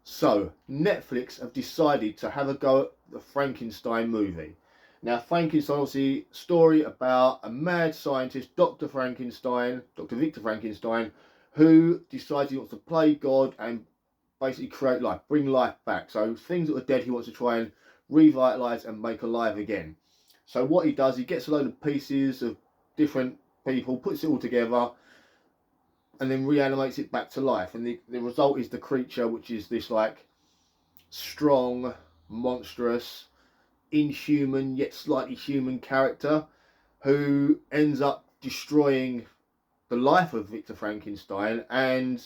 So, Netflix have decided to have a go at the Frankenstein movie. Now, Frankenstein, obviously, story about a mad scientist, Dr. Frankenstein, Dr. Victor Frankenstein, who decides he wants to play God and basically create life, bring life back. So, things that were dead, he wants to try and revitalise and make alive again. So, what he does, he gets a load of pieces of different people, puts it all together, and then reanimates it back to life. And the result is the creature, which is this like strong, monstrous, inhuman yet slightly human character who ends up destroying the life of Victor Frankenstein and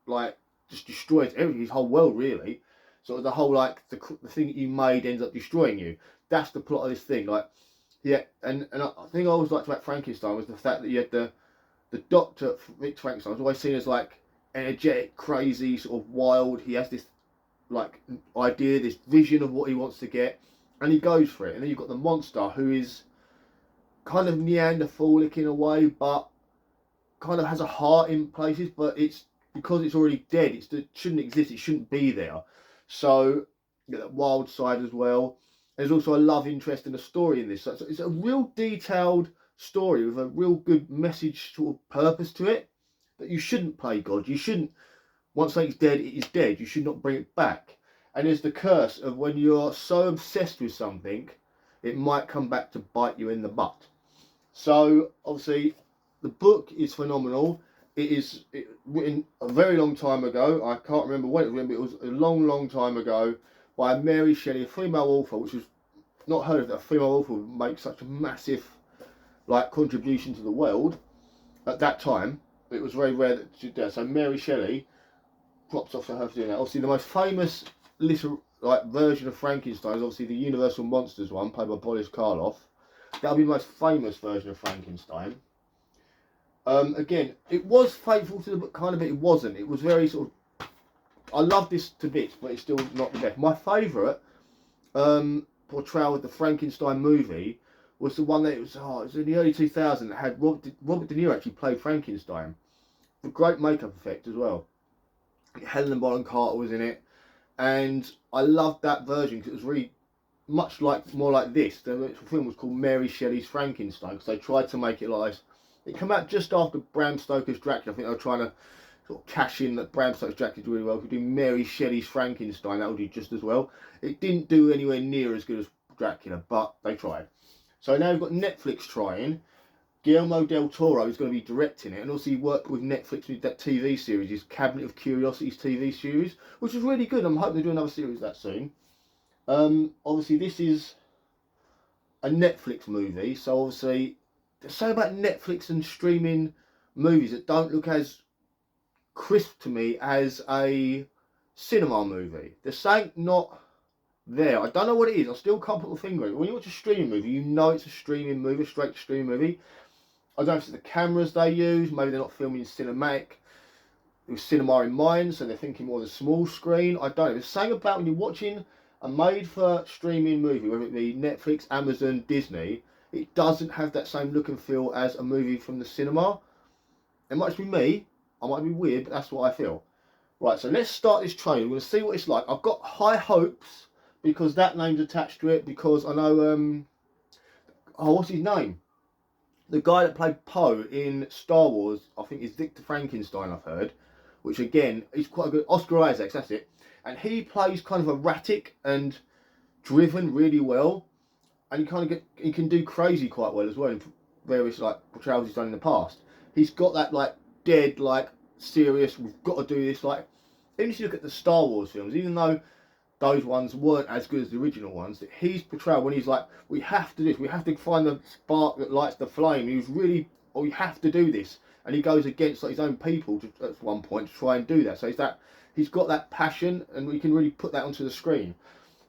like just destroys everything, his whole world really. So the whole like the thing that you made ends up destroying you. That's the plot of this thing. Like yeah, and I think I always liked about Frankenstein was the fact that you had the doctor Victor Frankenstein was always seen as like energetic, crazy, sort of wild. He has this like idea, this vision of what he wants to get, and he goes for it. And then you've got the monster who is kind of Neanderthalic in a way, but kind of has a heart in places. But it's because it's already dead. It shouldn't exist. It shouldn't be there. So you get that wild side as well. There's also a love interest and a story in this. So it's a real detailed story with a real good message sort of purpose to it. That you shouldn't play God. You shouldn't. Once something's dead, it is dead. You should not bring it back. And there's the curse of when you're so obsessed with something, it might come back to bite you in the butt. So obviously, the book is phenomenal. It is written a very long time ago. I can't remember when it was written, but it was a long, long time ago by Mary Shelley, a female author, which was not heard of that a female author would make such a massive like contribution to the world at that time. It was very rare that she did. So Mary Shelley, props off to her for doing that. Obviously, the most famous little like version of Frankenstein is obviously the Universal Monsters one, played by Boris Karloff. That'll be the most famous version of Frankenstein. Again, it was faithful to the book, kind of, but it wasn't. It was very sort of. I love this to bits, but it's still not the best. My favourite portrayal of the Frankenstein movie was the one that it was in the early 2000s that had Robert De Niro actually played Frankenstein. A great makeup effect as well. Helena Bonham Carter was in it, and I loved that version because it was really much like more like this. The film was called Mary Shelley's Frankenstein because they tried to make it like this. It came out just after Bram Stoker's Dracula. I think they were trying to sort of cash in that Bram Stoker's Dracula did really well. If you do Mary Shelley's Frankenstein, that would do just as well. It didn't do anywhere near as good as Dracula, but they tried. So now we've got Netflix trying. Guillermo del Toro is going to be directing it, and also he worked with Netflix with that TV series, his Cabinet of Curiosities TV series, which is really good. I'm hoping to do another series that soon. Obviously, this is a Netflix movie, so obviously, there's something about Netflix and streaming movies that don't look as crisp to me as a cinema movie. There's something not there. I don't know what it is. I still can't put my finger on it. When you watch a streaming movie, you know it's a streaming movie, a straight streaming movie. I don't know if it's the cameras they use. Maybe they're not filming cinematic with cinema in mind, so they're thinking more of the small screen. I don't know. There's something about when you're watching a made-for-streaming movie, whether it be Netflix, Amazon, Disney, it doesn't have that same look and feel as a movie from the cinema. It might just be me. I might be weird, but that's what I feel. Right, so let's start this trailer. We're going to see what it's like. I've got high hopes because that name's attached to it, because I know, what's his name? The guy that played Poe in Star Wars, I think, is Victor Frankenstein, I've heard. Which, again, is quite a good... Oscar Isaacs, that's it. And he plays kind of erratic and driven really well. And he can do crazy quite well as well in various, like, portrayals he's done in the past. He's got that, like, dead, like, serious, we've got to do this, like... Even if you look at the Star Wars films, even though those ones weren't as good as the original ones, that he's portrayed when he's like, we have to do this, we have to find the spark that lights the flame. He was really, we have to do this, and he goes against like his own people at one point to try and do that. So he's got that passion, and we can really put that onto the screen.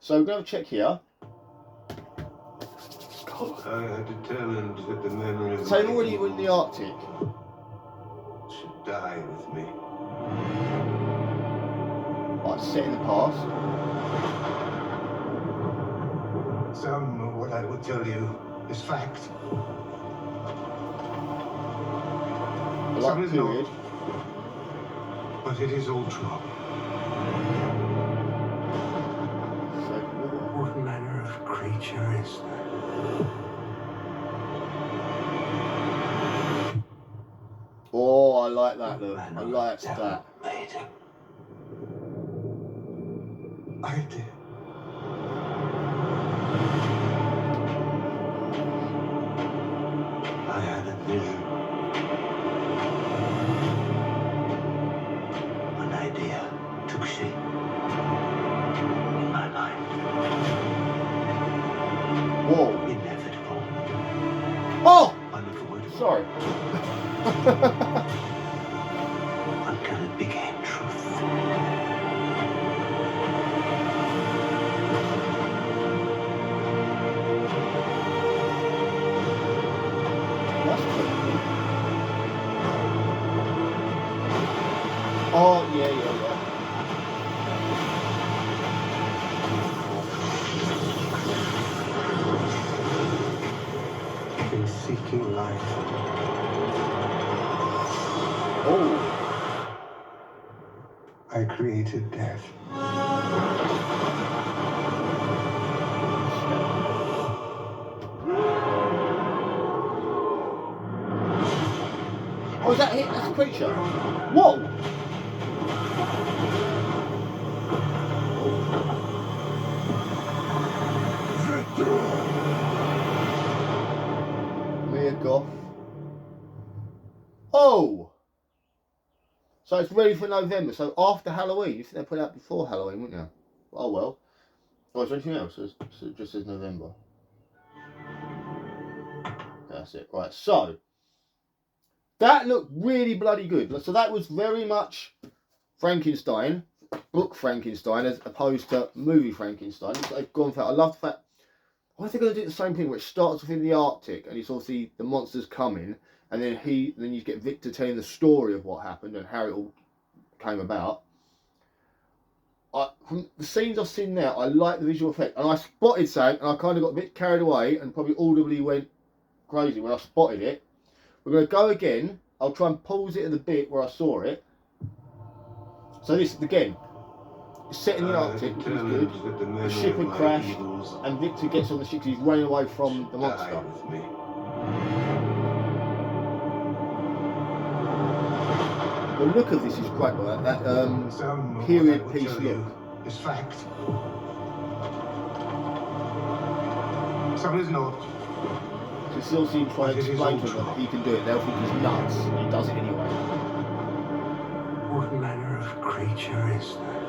So we're going to check here. I determined that the memory of so already in the Arctic should die with me. Like set in the past. Some of what I will tell you is fact. Like period. But it is all true. like that look. I like that. I did. I had a vision. An idea took shape in my mind. Whoa. Inevitable. Oh! Unavoidable. Sorry. Until it became truth. That's pretty. Oh, yeah, yeah, yeah. In seeking life. Oh. I created death. Oh, is that it? That's a creature. Whoa! Mia Goth. Oh! So it's ready for November. So after Halloween. You think they put it out before Halloween, wouldn't you? Oh well. Oh, is there anything else? It just says November. That's it. Right. So that looked really bloody good. So that was very much Frankenstein, book Frankenstein, as opposed to movie Frankenstein. So they've gone for that. I love the fact. I think they're going to do the same thing, where it starts off in the Arctic, and it's obviously the monsters coming, and then you get Victor telling the story of what happened and how it all came about. From the scenes I've seen now, I like the visual effect, and I spotted something, and I kind of got a bit carried away, and probably audibly went crazy when I spotted it. We're going to go again. I'll try and pause it at the bit where I saw it. So this again. It's set in the Arctic, which is good. The ship had crashed, and Victor gets on the ship because he's running away from the monster. The look of this is great, right? That period piece look. Is fact. Some is not. So still seeing trying to explain to him that he can do it. They'll think he's nuts. He does it anyway. What manner of creature is that?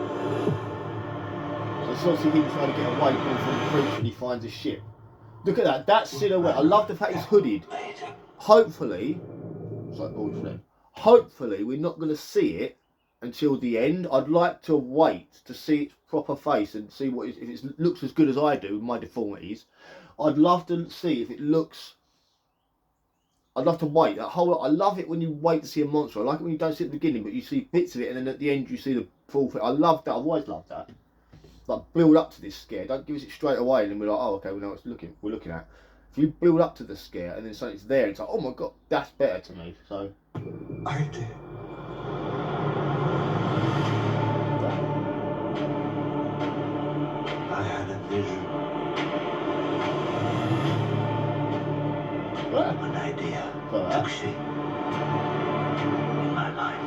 So it's obviously him trying to get away from the creature, and he finds a ship. Look at that. That silhouette. I love the fact he's hooded. Hopefully, it's like bullshit. Hopefully, we're not going to see it until the end. I'd like to wait to see its proper face and see if it looks as good as I do with my deformities. I'd love to see if it looks. I'd love to wait. I love it when you wait to see a monster. I like it when you don't see it at the beginning, but you see bits of it, and then at the end you see the full thing. I love that. I've always loved that. Like, build up to this scare. Don't give us it straight away, and then we're like, oh, okay, we know what we're looking at. If you build up to the scare, and then something's there, it's like, oh my god, that's better to me. So. I did. I had a vision. What? An idea took shape in my mind.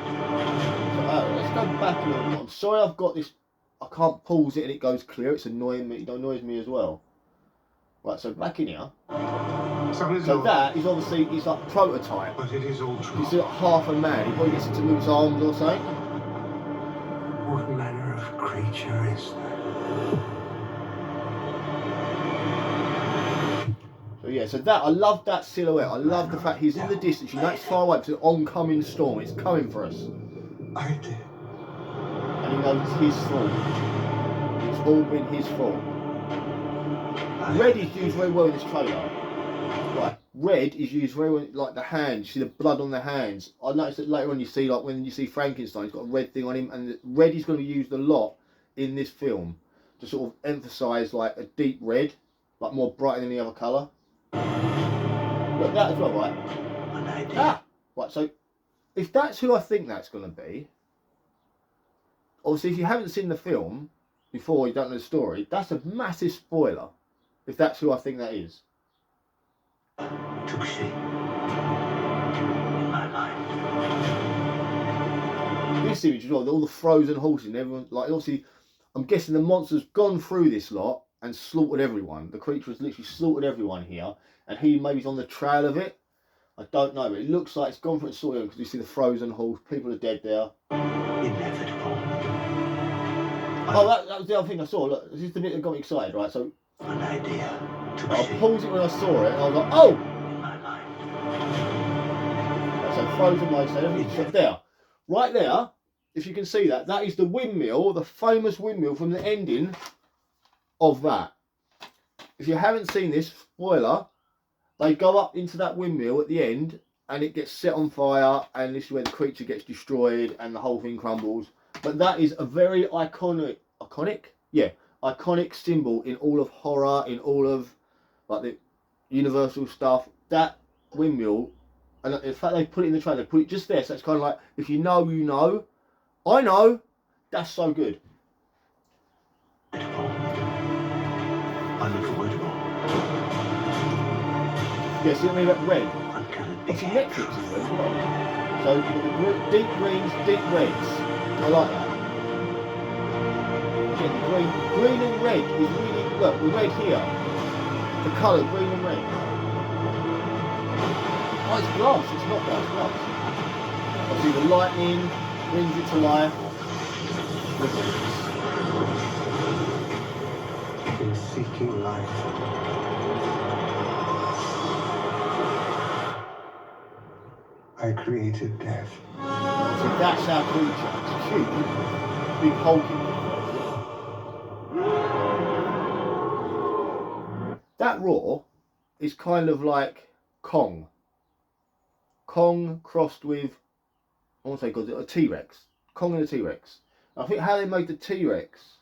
So, let's go back a little bit. I'm sorry I've got this. I can't pause it and it goes clear. It's annoying me. It annoys me as well. Right, so back in here. So that is obviously like prototype. But it is all true. You see like half a man. He probably gets it to move his arms or something. What manner of creature is that? So yeah, so that I love that silhouette. I love the fact he's in the distance. You know it's far away. It's an oncoming storm. It's coming for us. I did. And he knows it's his fault. It's all been his fault. Red is used very well in this trailer. Right, red is used very well, like the hands. You see the blood on the hands. I noticed that later on you see, like when you see Frankenstein, he's got a red thing on him, and red is going to be used a lot in this film to sort of emphasise like a deep red, like more bright than any other colour. Look, that as well, right? Ah, right. So if that's who I think that's going to be, obviously if you haven't seen the film before, you don't know the story. That's a massive spoiler. If that's who I think that is. Took shape in my mind. this image as well, all the frozen horses and everyone, like, obviously, I'm guessing the monster's gone through this lot and slaughtered everyone. The creature has literally slaughtered everyone here, and he maybe's on the trail of it. I don't know, but it looks like it's gone through and slaughtered because you see the frozen horse, people are dead there. Inevitable. Oh, that was the other thing I saw. Look, this is the bit that got me excited, right? So An idea took I shape paused it when I saw it, and I was like, oh! in my life. So frozen waste, so everything's shut there. Right there, if you can see that, that is the windmill, the famous windmill from the ending of that. If you haven't seen this, spoiler, they go up into that windmill at the end and it gets set on fire, and this is where the creature gets destroyed and the whole thing crumbles. But that is a very iconic symbol in all of horror, in all of like the Universal stuff. That windmill, and in fact they put it in the trailer, they put it just there, so it's kind of like, if you know, you know. I know. That's so good. Unavoidable. Yeah, see what I mean about red? Uncanny. Obviously Netflix is red as well. So you've got the deep greens, deep reds. I like that. Yeah, the green and red is really, look, the red here. The colour, green and red. Oh, it's glass, it's not glass, it's glass. Obviously the lightning brings it to life. Look at this. In seeking life, I created death. So that's our creature. It's cute. Big hulking. That roar is kind of like Kong. Kong crossed with, I want to say, a T-Rex. Kong and a T-Rex. I think how they made the T-Rex,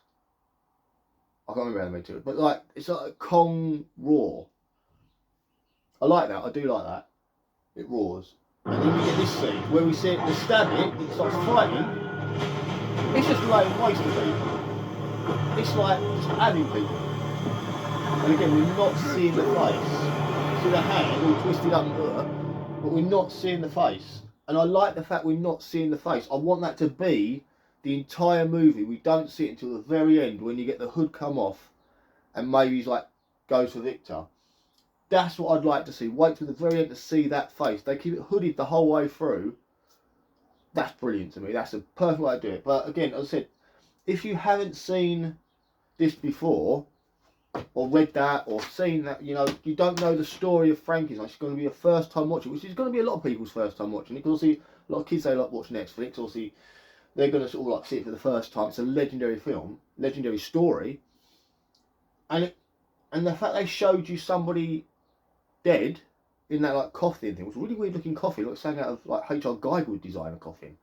I can't remember how they made T-Rex, but like, it's like a Kong roar. I like that. I do like that. It roars. And then we get this scene where we see it, they stab it starts fighting. It's just laying waste to people. It's like just adding people. And again, we're not seeing the face. See the hand all twisted up there, but we're not seeing the face. And I like the fact we're not seeing the face. I want that to be the entire movie. We don't see it until the very end when you get the hood come off and maybe he's like goes for Victor. That's what I'd like to see. Wait till the very end to see that face. They keep it hooded the whole way through. That's brilliant to me. That's a perfect way to do it. But again, as I said, if you haven't seen this before, or read that, or seen that, you know, you don't know the story of Frankenstein, it's going to be a first time watching, which is going to be a lot of people's first time watching it, because obviously a lot of kids, they like watch Netflix, obviously they're going to sort of like see it for the first time. It's a legendary film, legendary story, and the fact they showed you somebody dead in that like coffin thing, was a really weird looking coffin, like something out of like H.R. Geiger would design a coffin,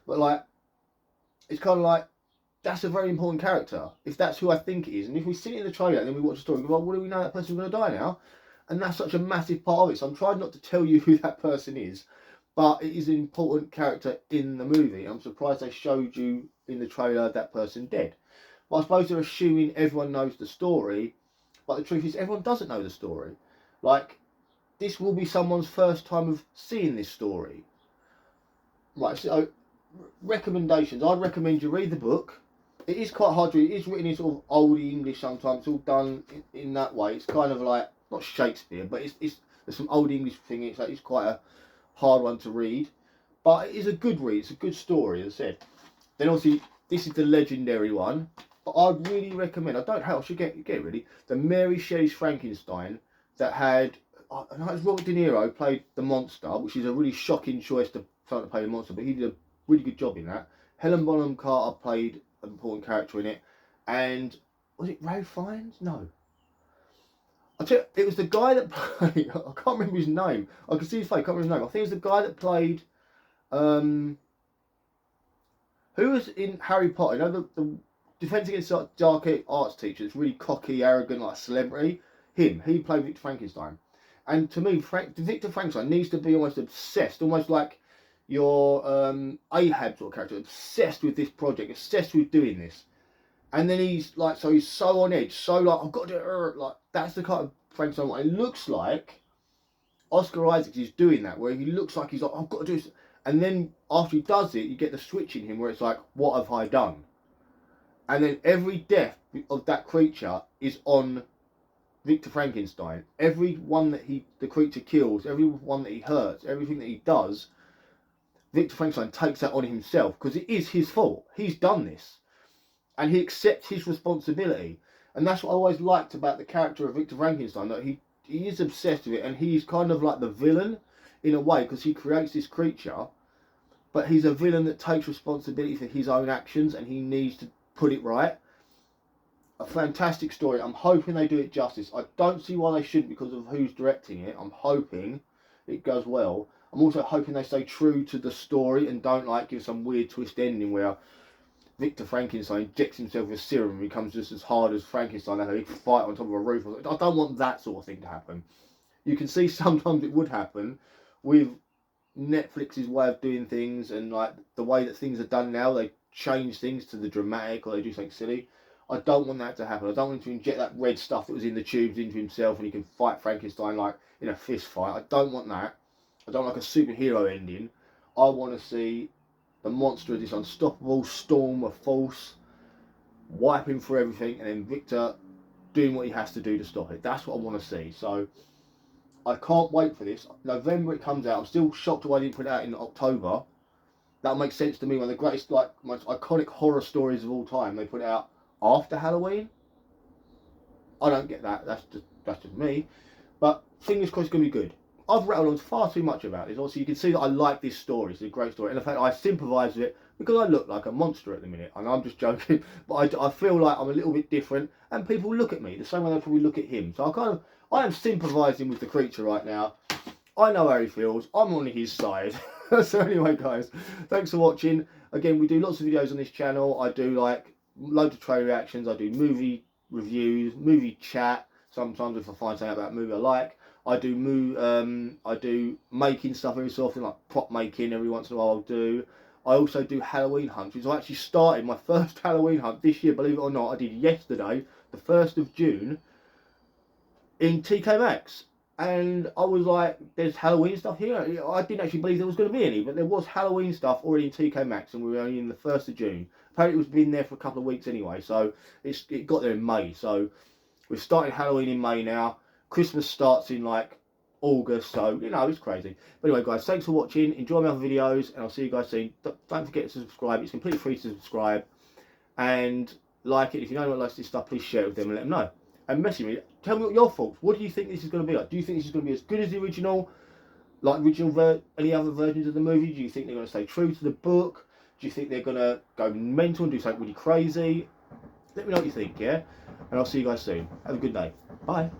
but like, it's kind of like, that's a very important character, if that's who I think it is. And if we see it in the trailer and then we watch the story, we go, well, what do we know that person's going to die now? And that's such a massive part of it. So I'm trying not to tell you who that person is, but it is an important character in the movie. I'm surprised they showed you in the trailer that person dead. But I suppose they're assuming everyone knows the story, but the truth is everyone doesn't know the story. Like, this will be someone's first time of seeing this story. Right, so recommendations. I'd recommend you read the book. It is quite hard to read. It is written in sort of old English sometimes. It's all done in that way. It's kind of like, not Shakespeare, but there's some old English thing. It's quite a hard one to read. But it is a good read. It's a good story, as I said. Then obviously, this is the legendary one. But I'd really recommend, I don't know how I should get it really, the Mary Shelley's Frankenstein that had, I know it's Robert De Niro played the monster, which is a really shocking choice to someone to play the monster, but he did a really good job in that. Helen Bonham Carter played an important character in it, and was it Ralph Fiennes? No, I tell you, it was the guy that played, I can't remember his name, I can see his face, I can't remember his name. I think it was the guy that played who was in Harry Potter, you know, the Defense Against Dark Arts teacher, it's really cocky, arrogant, like a celebrity. He played Victor Frankenstein, and to me Victor Frankenstein needs to be almost obsessed, almost like your Ahab sort of character, obsessed with this project, obsessed with doing this. And then he's like, so he's so on edge, so like, I've got to do it, like, that's the kind of Frankenstein. It looks like Oscar Isaac is doing that, where he looks like he's like, I've got to do this. And then after he does it, you get the switch in him where it's like, what have I done? And then every death of that creature is on Victor Frankenstein. Every one that the creature kills, every one that he hurts, everything that he does, Victor Frankenstein takes that on himself because it is his fault. He's done this. And he accepts his responsibility. And that's what I always liked about the character of Victor Frankenstein, that he is obsessed with it, and he's kind of like the villain in a way because he creates this creature, but he's a villain that takes responsibility for his own actions and he needs to put it right. A fantastic story. I'm hoping they do it justice. I don't see why they shouldn't because of who's directing it. I'm hoping it goes well. I'm also hoping they stay true to the story and don't like give some weird twist ending where Victor Frankenstein injects himself with serum and becomes just as hard as Frankenstein and have a big fight on top of a roof. I don't want that sort of thing to happen. You can see sometimes it would happen with Netflix's way of doing things and like the way that things are done now. They change things to the dramatic or they do something silly. I don't want that to happen. I don't want him to inject that red stuff that was in the tubes into himself and he can fight Frankenstein like in a fist fight. I don't want that. I don't like a superhero ending. I want to see the monster of this unstoppable storm of force wiping through everything and then Victor doing what he has to do to stop it. That's what I want to see. So I can't wait for this. November it comes out. I'm still shocked why they didn't put it out in October. That makes sense to me. One of the greatest, like, most iconic horror stories of all time. They put it out after Halloween. I don't get that. That's just me. But fingers crossed it's going to be good. I've rattled on far too much about this. Also, you can see that I like this story. It's a great story. And the fact I sympathise with it because I look like a monster at the minute. And I'm just joking. But I feel like I'm a little bit different. And people look at me the same way they probably look at him. So I am sympathising with the creature right now. I know how he feels. I'm on his side. So anyway, guys, thanks for watching. Again, we do lots of videos on this channel. I do like loads of trailer reactions. I do movie reviews, movie chat. Sometimes if I find something about a movie I like. I do making stuff every so often, like prop making every once in a while I'll do. I also do Halloween hunts, which I actually started my first Halloween hunt this year, believe it or not. I did yesterday, the 1st of June, in TK Maxx. And I was like, there's Halloween stuff here. I didn't actually believe there was going to be any, but there was Halloween stuff already in TK Maxx, and we were only in the 1st of June. Apparently it was been there for a couple of weeks anyway, so it got there in May. So we're starting Halloween in May now. Christmas starts in like August, so you know, it's crazy. But anyway, guys, thanks for watching. Enjoy my other videos, and I'll see you guys soon. Don't forget to subscribe. It's completely free to subscribe, and like it. If you know anyone likes this stuff, please share it with them and let them know. And message me. Tell me what your thoughts. What do you think this is going to be like? Do you think this is going to be as good as the original, like any other versions of the movie? Do you think they're going to stay true to the book? Do you think they're going to go mental and do something really crazy? Let me know what you think, yeah? And I'll see you guys soon. Have a good day. Bye.